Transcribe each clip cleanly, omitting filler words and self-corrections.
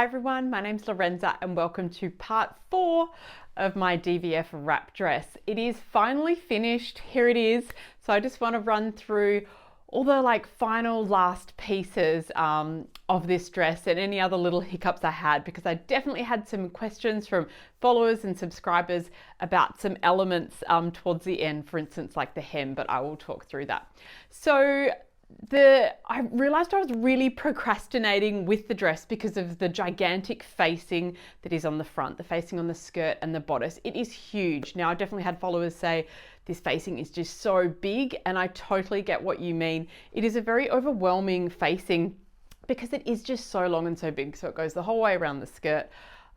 Hi everyone, my name's Lorenza and welcome to part 4 of my DVF wrap dress. It is finally finished, here it is. So I just want to run through all the final last pieces of this dress and any other little hiccups I had, because I definitely had some questions from followers and subscribers about some elements towards the end, for instance like the hem, but I will talk through that. So I realized I was really procrastinating with the dress because of the gigantic facing that is on the front, the facing on the skirt and the bodice. It is huge. Now, I definitely had followers say this facing is just so big, and I totally get what you mean. It is a very overwhelming facing because it is just so long and so big. So it goes the whole way around the skirt,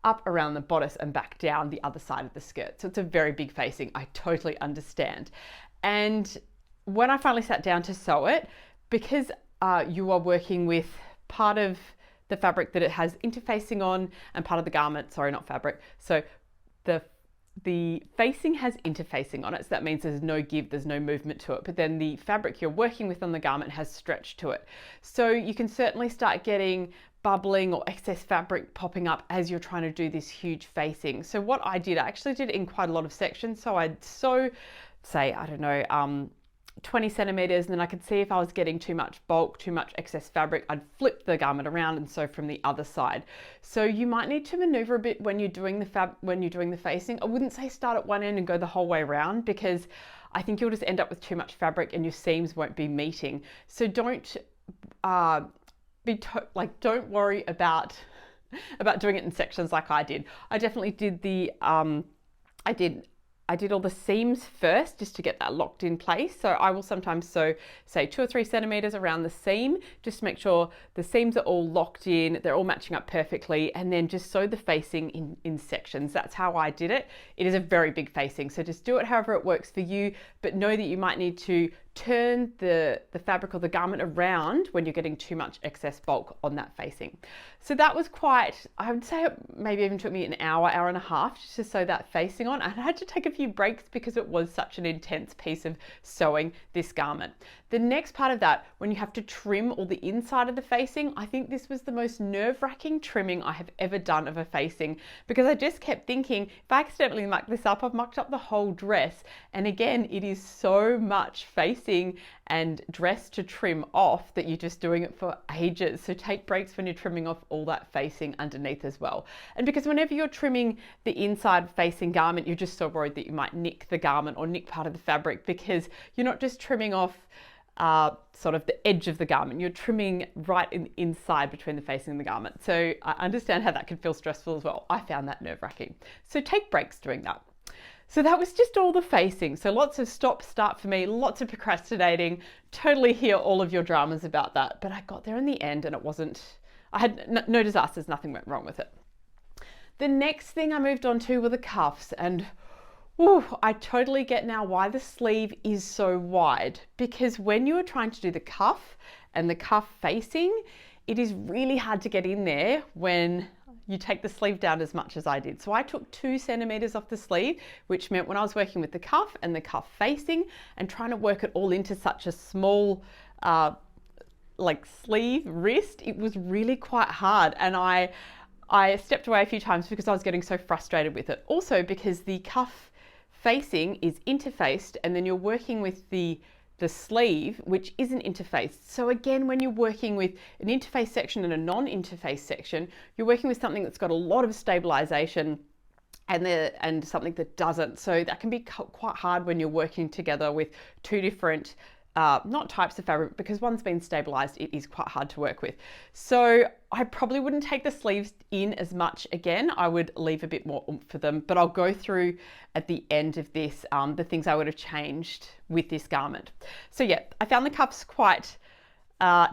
up around the bodice and back down the other side of the skirt. So it's a very big facing. I totally understand. And when I finally sat down to sew it, because you are working with part of the fabric that it has interfacing on and part of the garment, sorry, not fabric. So the facing has interfacing on it. So that means there's no give, there's no movement to it. But then the fabric you're working with on the garment has stretch to it. So you can certainly start getting bubbling or excess fabric popping up as you're trying to do this huge facing. So what I actually did it in quite a lot of sections. So I'd sew, say, I don't know, 20 centimeters, and then I could see if I was getting too much bulk, too much excess fabric, I'd flip the garment around and sew from the other side. So you might need to maneuver a bit when you're doing the facing. I wouldn't say start at one end and go the whole way around, because I think you'll just end up with too much fabric and your seams won't be meeting. So don't don't worry about doing it in sections like I did. I definitely did the I did all the seams first just to get that locked in place. So I will sometimes sew, say, 2 or 3 centimeters around the seam, just to make sure the seams are all locked in, they're all matching up perfectly, and then just sew the facing in sections. That's how I did it. It is a very big facing, so just do it however it works for you, but know that you might need to turn the fabric or the garment around when you're getting too much excess bulk on that facing. So that was quite, I would say it maybe even took me an hour and a half just to sew that facing on. I had to take a few breaks because it was such an intense piece of sewing this garment. The next part of that, when you have to trim all the inside of the facing, I think this was the most nerve-wracking trimming I have ever done of a facing, because I just kept thinking, if I accidentally muck this up, I've mucked up the whole dress. And again, it is so much facing and dress to trim off that you're just doing it for ages. So take breaks when you're trimming off all that facing underneath as well. And because whenever you're trimming the inside facing garment, you're just so worried that you might nick the garment or nick part of the fabric, because you're not just trimming off sort of the edge of the garment, you're trimming right inside between the facing and the garment. So I understand how that can feel stressful as well. I found that nerve-wracking. So take breaks doing that. So that was just all the facing. So lots of stop start for me, lots of procrastinating. Totally hear all of your dramas about that, but I got there in the end and it wasn't, I had no disasters, nothing went wrong with it. The next thing I moved on to were the cuffs, and I totally get now why the sleeve is so wide, because when you are trying to do the cuff and the cuff facing, it is really hard to get in there when you take the sleeve down as much as I did. So I took 2 centimeters off the sleeve, which meant when I was working with the cuff and the cuff facing and trying to work it all into such a small sleeve wrist, it was really quite hard. And I stepped away a few times because I was getting so frustrated with it. Also because the cuff facing is interfaced, and then you're working with the sleeve, which isn't interfaced. So again, when you're working with an interface section and a non-interface section, you're working with something that's got a lot of stabilization and something that doesn't. So that can be quite hard when you're working together with two different not types of fabric, because one's been stabilized, it is quite hard to work with. So I probably wouldn't take the sleeves in as much again. I would leave a bit more oomph for them, but I'll go through at the end of this the things I would have changed with this garment. So yeah, I found the cuffs quite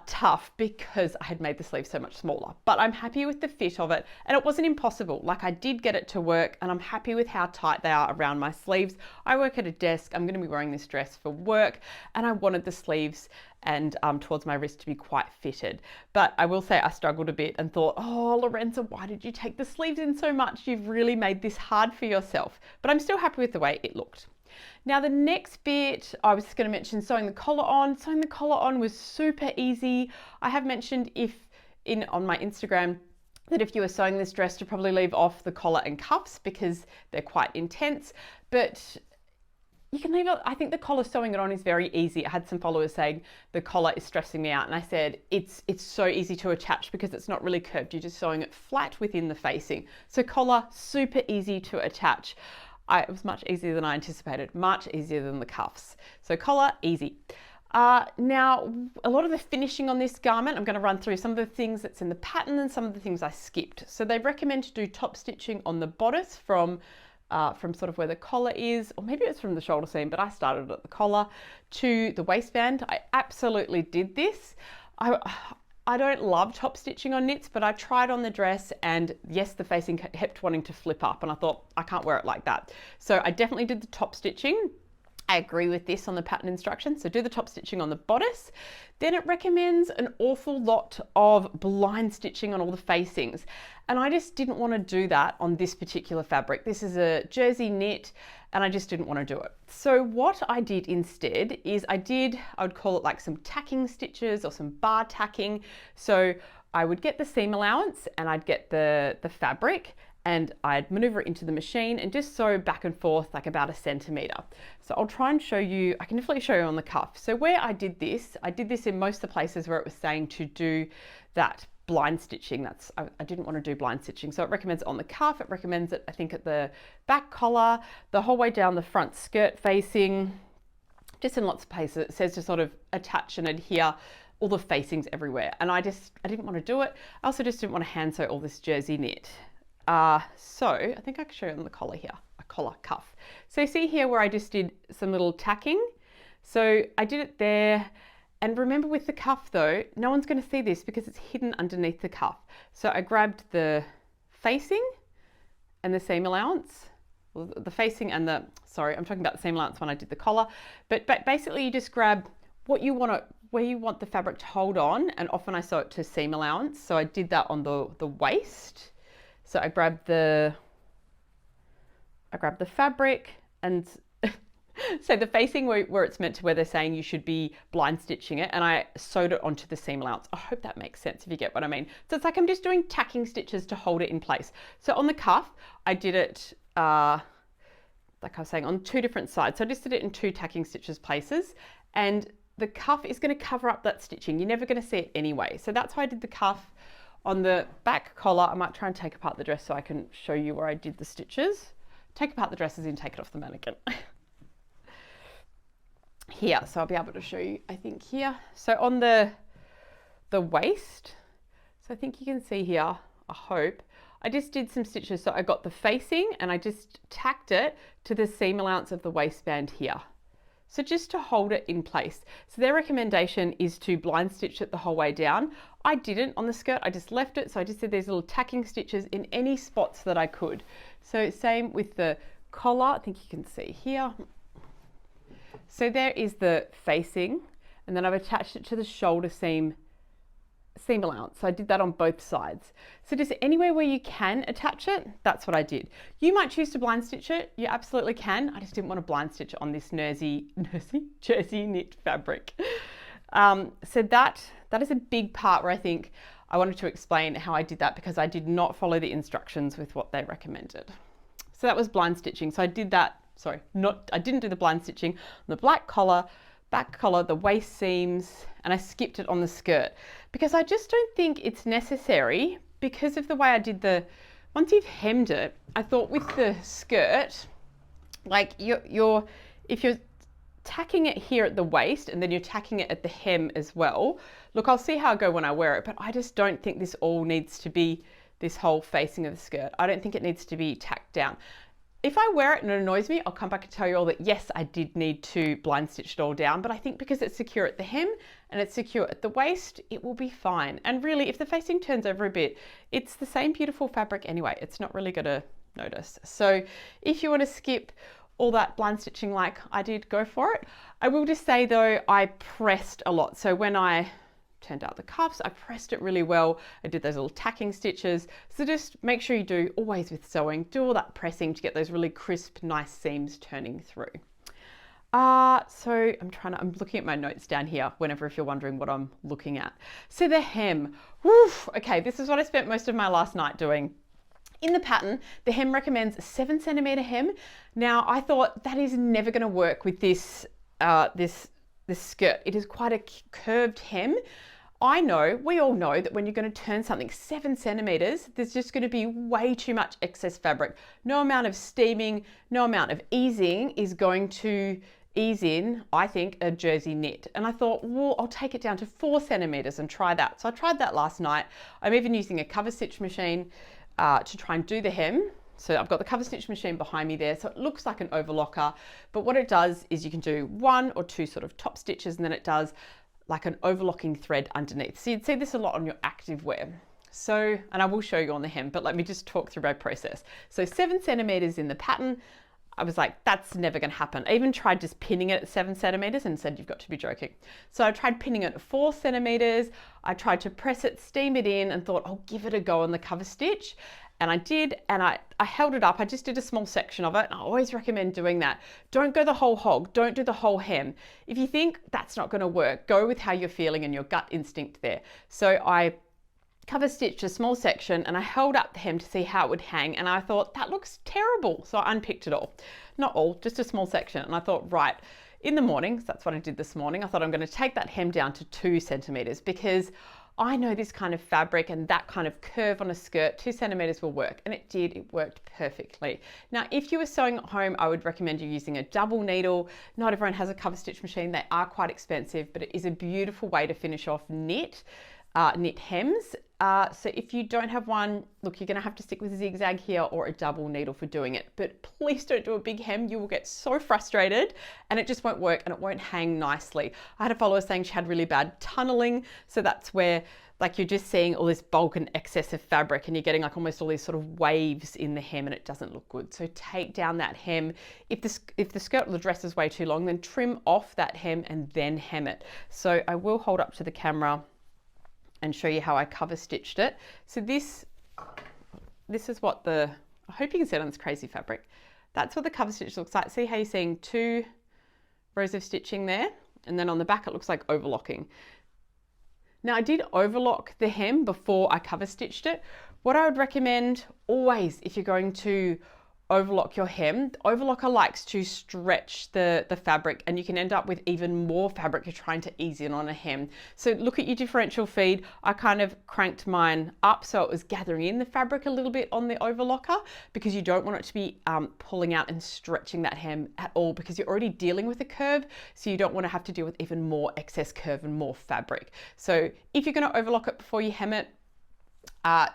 tough because I had made the sleeve so much smaller, but I'm happy with the fit of it, and it wasn't impossible. Like, I did get it to work, and I'm happy with how tight they are around my sleeves. I work at a desk, I'm going to be wearing this dress for work, and I wanted the sleeves and towards my wrist to be quite fitted. But I will say I struggled a bit and thought, oh Lorenza, why did you take the sleeves in so much? You've really made this hard for yourself. But I'm still happy with the way it looked. Now the next bit, I was just going to mention sewing the collar on. Sewing the collar on was super easy. I have mentioned on my Instagram that if you were sewing this dress to probably leave off the collar and cuffs because they're quite intense, but you can leave it. I think the collar sewing it on is very easy. I had some followers saying the collar is stressing me out, and I said it's so easy to attach because it's not really curved. You're just sewing it flat within the facing. So collar, super easy to attach. It was much easier than I anticipated, much easier than the cuffs. So collar, easy. Now, a lot of the finishing on this garment, I'm going to run through some of the things that's in the pattern and some of the things I skipped. So they recommend to do top stitching on the bodice from sort of where the collar is, or maybe it's from the shoulder seam, but I started at the collar to the waistband. I absolutely did this. I don't love top stitching on knits, but I tried on the dress, and yes, the facing kept wanting to flip up, and I thought I can't wear it like that. So I definitely did the top stitching. I agree with this on the pattern instructions. So do the top stitching on the bodice. Then it recommends an awful lot of blind stitching on all the facings. And I just didn't want to do that on this particular fabric. This is a jersey knit, and I just didn't want to do it. So what I did instead is I would call it like some tacking stitches or some bar tacking. So I would get the seam allowance and I'd get the fabric, and I'd maneuver it into the machine and just sew back and forth like about 1 centimeter. So I'll try and show you, I can definitely show you on the cuff. So where I did this in most of the places where it was saying to do that blind stitching. I didn't want to do blind stitching. So it recommends it on the cuff, it recommends it, I think, at the back collar, the whole way down the front skirt facing, just in lots of places. It says to sort of attach and adhere all the facings everywhere. And I didn't want to do it. I also just didn't want to hand sew all this jersey knit. So I think I can show you on the collar here, a collar cuff. So you see here where I just did some little tacking. So I did it there. And remember with the cuff though, no one's going to see this because it's hidden underneath the cuff. So I grabbed the facing and the seam allowance, the facing and sorry, I'm talking about the seam allowance when I did the collar, but basically you just grab where you want the fabric to hold on, and often I sew it to seam allowance. So I did that on the waist. So I grabbed the fabric, and so the facing where it's meant to, where they're saying you should be blind stitching it, and I sewed it onto the seam allowance. I hope that makes sense if you get what I mean. So it's like I'm just doing tacking stitches to hold it in place. So on the cuff, I did it, like I was saying, on 2 different sides. So I just did it in 2 tacking stitches places, and the cuff is going to cover up that stitching. You're never going to see it anyway. So that's why I did the cuff. On the back collar, I might try and take apart the dress so I can show you where I did the stitches. Take apart the dresses and take it off the mannequin. Here, so I'll be able to show you, I think here. So on the waist, so I think you can see here, I hope, I just did some stitches. So I got the facing and I just tacked it to the seam allowance of the waistband here. So just to hold it in place. So their recommendation is to blind stitch it the whole way down. I didn't on the skirt, I just left it. So I just did these little tacking stitches in any spots that I could. So same with the collar, I think you can see here. So there is the facing, and then I've attached it to the shoulder seam allowance. So I did that on both sides. So just anywhere where you can attach it, that's what I did. You might choose to blind stitch it. You absolutely can. I just didn't want to blind stitch it on this jersey knit fabric. So that is a big part where I think I wanted to explain how I did that, because I did not follow the instructions with what they recommended. So that was blind stitching. So I did that, I didn't do the blind stitching on the black collar, back collar, the waist seams, and I skipped it on the skirt because I just don't think it's necessary because of the way I did once you've hemmed it, I thought with the skirt, like if you're tacking it here at the waist and then you're tacking it at the hem as well, look, I'll see how I go when I wear it, but I just don't think this all needs to be this whole facing of the skirt. I don't think it needs to be tacked down. If I wear it and it annoys me, I'll come back and tell you all that, yes, I did need to blind stitch it all down, but I think because it's secure at the hem and it's secure at the waist, it will be fine. And really, if the facing turns over a bit, it's the same beautiful fabric anyway. It's not really going to notice. So if you want to skip all that blind stitching like I did, go for it. I will just say though, I pressed a lot. So when I turned out the cuffs, I pressed it really well. I did those little tacking stitches. So just make sure you do, always with sewing, do all that pressing to get those really crisp, nice seams turning through. So I'm looking at my notes down here whenever, if you're wondering what I'm looking at. So the hem, woof, okay, this is what I spent most of my last night doing. In the pattern, the hem recommends a 7 centimeter hem. Now I thought that is never going to work with this skirt. It is quite a curved hem. We all know that when you're going to turn something 7 centimeters, there's just going to be way too much excess fabric. No amount of steaming, no amount of easing is going to ease in, I think, a jersey knit. And I thought, well, I'll take it down to 4 centimeters and try that. So I tried that last night. I'm even using a cover stitch machine to try and do the hem. So I've got the cover stitch machine behind me there. So it looks like an overlocker, but what it does is you can do 1 or 2 sort of top stitches, and then it does like an overlocking thread underneath. So you'd see this a lot on your active wear. So, and I will show you on the hem, but let me just talk through my process. So 7 centimeters in the pattern, I was like, that's never going to happen. I even tried just pinning it at 7 centimeters and said, you've got to be joking. So I tried pinning it at 4 centimeters. I tried to press it, steam it in, and thought, I'll give it a go on the cover stitch. And I did, and I held it up. I just did a small section of it. And I always recommend doing that. Don't go the whole hog. Don't do the whole hem. If you think that's not going to work, go with how you're feeling and your gut instinct there. So I cover stitched a small section and I held up the hem to see how it would hang, and I thought that looks terrible. So I unpicked it all. Not all, just a small section. And I thought, right, in the morning, so that's what I did this morning, I thought I'm going to take that hem down to 2 centimeters because I know this kind of fabric and that kind of curve on a skirt, 2 centimeters will work. And it did, it worked perfectly. Now, if you were sewing at home, I would recommend you using a double needle. Not everyone has a cover stitch machine. They are quite expensive, but it is a beautiful way to finish off knit hems. So if you don't have one, look, you're going to have to stick with a zigzag here or a double needle for doing it. But please don't do a big hem. You will get so frustrated and it just won't work and it won't hang nicely. I had a follower saying she had really bad tunneling. So that's where like you're just seeing all this bulk and excess of fabric and you're getting like almost all these sort of waves in the hem and it doesn't look good. So take down that hem. If the skirt or the dress is way too long, then trim off that hem and then hem it. So I will hold up to the camera and show you how I cover stitched it. So this is what I hope you can see it on this crazy fabric. That's what the cover stitch looks like. See how you're seeing 2 rows of stitching there? And then on the back, it looks like overlocking. Now I did overlock the hem before I cover stitched it. What I would recommend always, if you're going to overlock your hem, the overlocker likes to stretch the fabric and you can end up with even more fabric you're trying to ease in on a hem. So look at your differential feed. I kind of cranked mine up so it was gathering in the fabric a little bit on the overlocker because you don't want it to be pulling out and stretching that hem at all because you're already dealing with a curve, so you don't want to have to deal with even more excess curve and more fabric. So if you're going to overlock it before you hem it,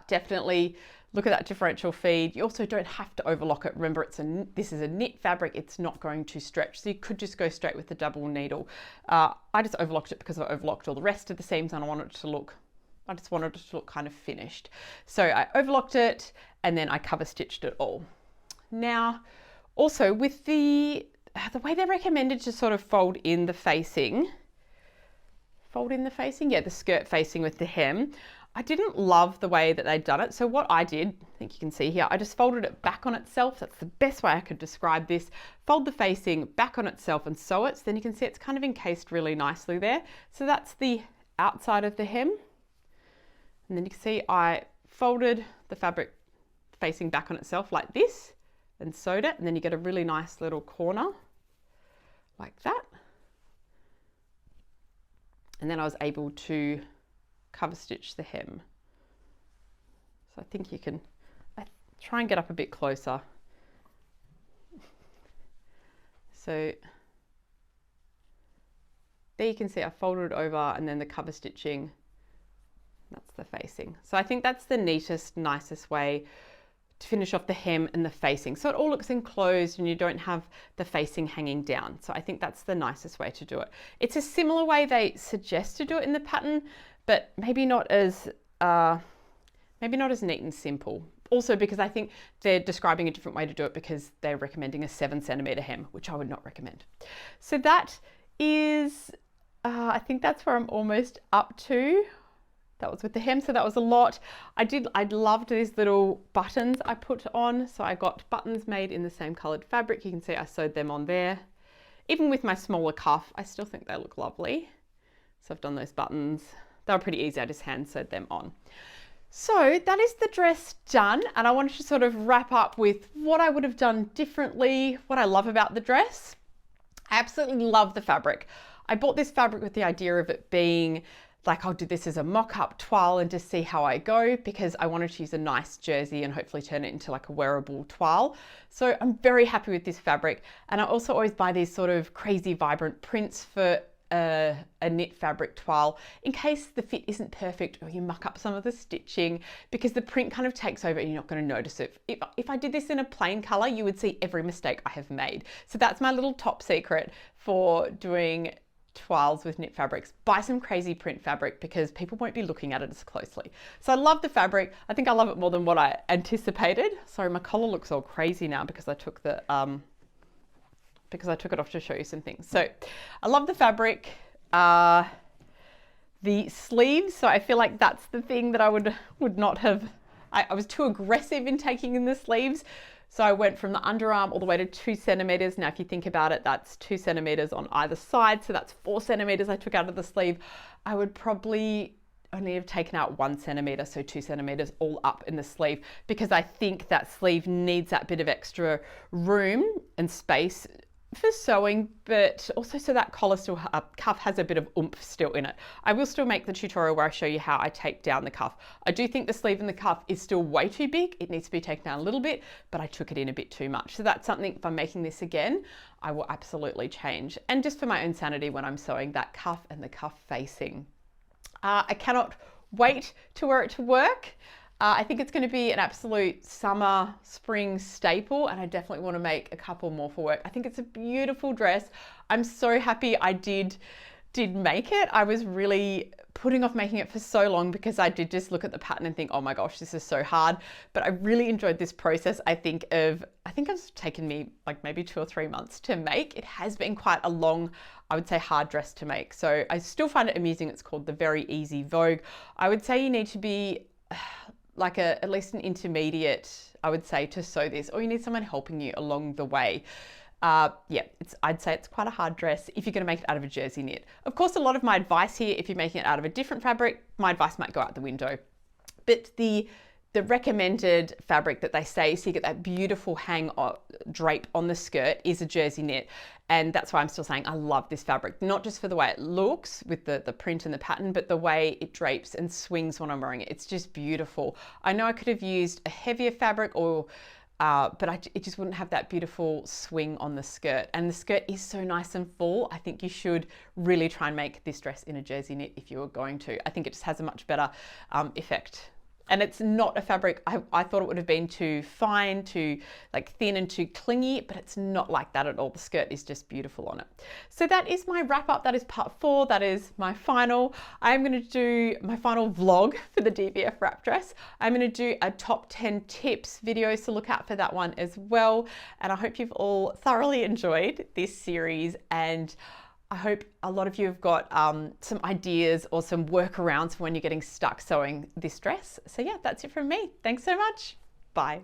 definitely look at that differential feed. You also don't have to overlock it. Remember, this is a knit fabric. It's not going to stretch. So you could just go straight with the double needle. I just overlocked it because I overlocked all the rest of the seams and I just wanted it to look kind of finished. So I overlocked it and then I cover stitched it all. Now, also with the way they recommended to sort of fold in the facing, yeah, the skirt facing with the hem, I didn't love the way that they'd done it. So what I did, I think you can see here, I just folded it back on itself. That's the best way I could describe this. Fold the facing back on itself and sew it. So then you can see it's kind of encased really nicely there. So that's the outside of the hem. And then you can see I folded the fabric facing back on itself like this and sewed it. And then you get a really nice little corner like that. And then I was able to cover stitch the hem. So I think you can try and get up a bit closer. So there you can see I folded it over and then the cover stitching, that's the facing. So I think that's the neatest, nicest way to finish off the hem and the facing. So it all looks enclosed and you don't have the facing hanging down. So I think that's the nicest way to do it. It's a similar way they suggest to do it in the pattern, but maybe not as neat and simple. Also because I think they're describing a different way to do it because they're recommending a 7 centimeter hem, which I would not recommend. So that is, I think that's where I'm almost up to. That was with the hem, so that was a lot. I loved these little buttons I put on. So I got buttons made in the same colored fabric. You can see I sewed them on there. Even with my smaller cuff, I still think they look lovely. So I've done those buttons. They were pretty easy, I just hand sewed them on. So that is the dress done, and I wanted to sort of wrap up with what I would have done differently, what I love about the dress. I absolutely love the fabric. I bought this fabric with the idea of it being like, I'll do this as a mock-up toile and just see how I go, because I wanted to use a nice jersey and hopefully turn it into like a wearable toile. So I'm very happy with this fabric. And I also always buy these sort of crazy vibrant prints for a knit fabric toile in case the fit isn't perfect or you muck up some of the stitching, because the print kind of takes over and you're not going to notice it. If I did this in a plain color, you would see every mistake I have made. So that's my little top secret for doing toiles with knit fabrics. Buy some crazy print fabric because people won't be looking at it as closely. So I love the fabric. I think I love it more than what I anticipated. Sorry, my collar looks all crazy now because I took the it off to show you some things. So I love the fabric. The sleeves, so I feel like that's the thing that I would not have, I was too aggressive in taking in the sleeves. So I went from the underarm all the way to 2 centimeters. Now, if you think about it, that's 2 centimeters on either side. So that's 4 centimeters I took out of the sleeve. I would probably only have taken out 1 centimeter, so 2 centimeters all up in the sleeve, because I think that sleeve needs that bit of extra room and space for sewing, but also so that collar still, cuff has a bit of oomph still in it. I will still make the tutorial where I show you how I take down the cuff. I do think the sleeve and the cuff is still way too big. It needs to be taken down a little bit, but I took it in a bit too much. So that's something, if I'm making this again, I will absolutely change. And just for my own sanity when I'm sewing, that cuff and the cuff facing. I cannot wait to wear it to work. I think it's going to be an absolute summer, spring staple, and I definitely want to make a couple more for work. I think it's a beautiful dress. I'm so happy I did make it. I was really putting off making it for so long because I did just look at the pattern and think, oh my gosh, this is so hard. But I really enjoyed this process. I think it's taken me like maybe 2 or 3 months to make. It has been quite a long, I would say, hard dress to make. So I still find it amusing. It's called the Very Easy Vogue. I would say you need to be like at least an intermediate, I would say, to sew this, or you need someone helping you along the way. Yeah, I'd say it's quite a hard dress if you're going to make it out of a jersey knit. Of course, a lot of my advice here, if you're making it out of a different fabric, my advice might go out the window. But the recommended fabric that they say, so you get that beautiful hang drape on the skirt, is a jersey knit. And that's why I'm still saying I love this fabric, not just for the way it looks with the print and the pattern, but the way it drapes and swings when I'm wearing it. It's just beautiful. I know I could have used a heavier fabric but it just wouldn't have that beautiful swing on the skirt. And the skirt is so nice and full. I think you should really try and make this dress in a jersey knit if you were going to. I think it just has a much better effect. And it's not a fabric, I thought it would have been too fine, too like thin and too clingy, but it's not like that at all. The skirt is just beautiful on it. So that is my wrap up. That is part 4. That is my final. I'm going to do my final vlog for the DVF wrap dress. I'm going to do a top 10 tips video, so look out for that one as well. And I hope you've all thoroughly enjoyed this series, and I hope a lot of you have got some ideas or some workarounds for when you're getting stuck sewing this dress. So yeah, that's it from me. Thanks so much. Bye.